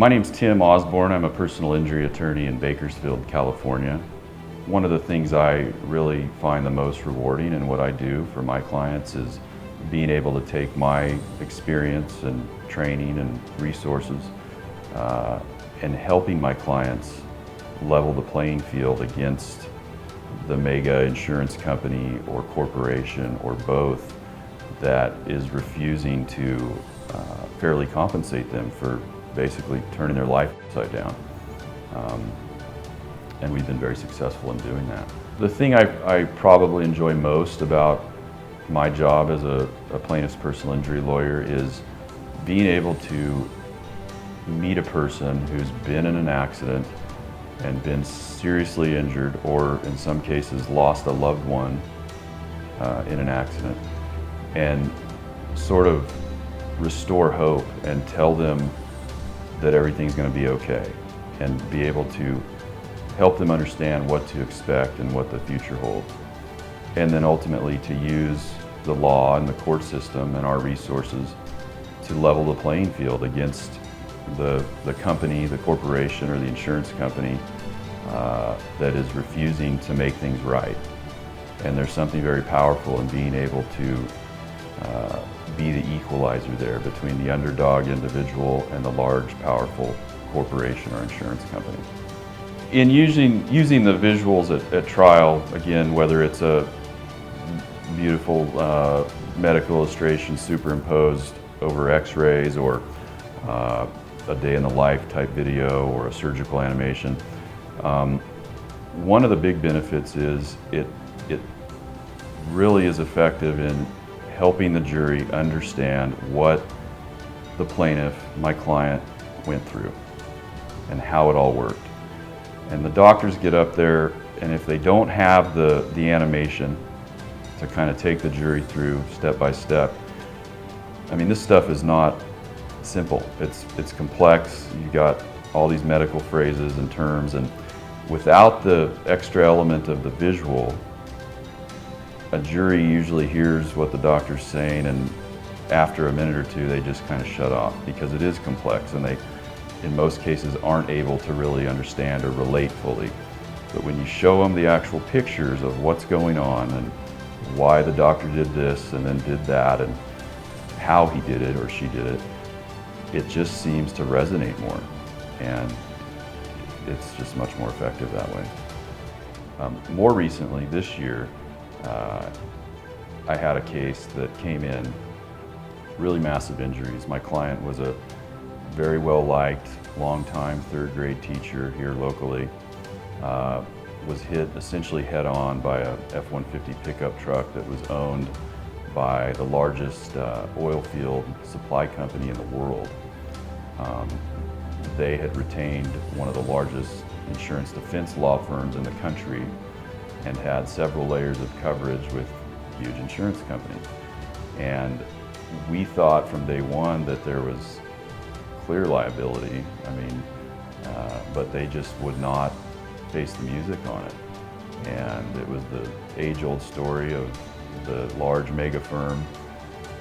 My name's Tim Osborn. I'm a personal injury attorney in Bakersfield, California. One of the things I really find the most rewarding in what I do for my clients is being able to take my experience and training and resources and helping my clients level the playing field against the mega insurance company or corporation or both that is refusing to fairly compensate them for basically turning their life upside down. And we've been very successful in doing that. The thing I probably enjoy most about my job as a plaintiff's personal injury lawyer is being able to meet a person who's been in an accident and been seriously injured, or in some cases lost a loved one in an accident, and sort of restore hope and tell them that everything's going to be okay, and be able to help them understand what to expect and what the future holds. And then ultimately to use the law and the court system and our resources to level the playing field against the company, the corporation, or the insurance company that is refusing to make things right. And there's something very powerful in being able to be the equalizer there between the underdog individual and the large, powerful corporation or insurance company. In using the visuals at trial, again, whether it's a beautiful medical illustration superimposed over x-rays, or a day in the life type video, or a surgical animation, one of the big benefits is it really is effective in helping the jury understand what the plaintiff, my client, went through and how it all worked. And the doctors get up there, and if they don't have the animation to kind of take the jury through step by step, I mean, this stuff is not simple. It's complex. You got all these medical phrases and terms, and without the extra element of the visual, a jury usually hears what the doctor's saying, and after a minute or two they just kind of shut off, because it is complex and they in most cases aren't able to really understand or relate fully. But when you show them the actual pictures of what's going on and why the doctor did this and then did that and how he did it or she did it, it just seems to resonate more, and it's just much more effective that way. More recently, this year, I had a case that came in, really massive injuries. My client was a very well-liked, long-time third-grade teacher here locally, was hit essentially head-on by a F-150 pickup truck that was owned by the largest oil field supply company in the world. They had retained one of the largest insurance defense law firms in the country and had several layers of coverage with huge insurance companies. And we thought from day one that there was clear liability, but they just would not face the music on it. And it was the age-old story of the large mega firm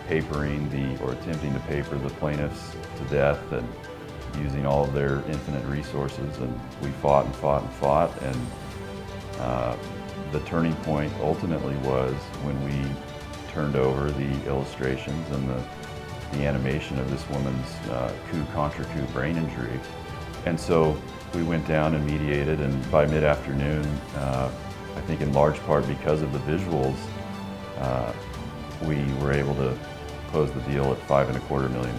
papering or attempting to paper the plaintiffs to death and using all of their infinite resources. And we fought and fought and fought, and the turning point ultimately was when we turned over the illustrations and the animation of this woman's contra coup brain injury. And so we went down and mediated, and by mid-afternoon, I think in large part because of the visuals, we were able to close the deal at $5.25 million.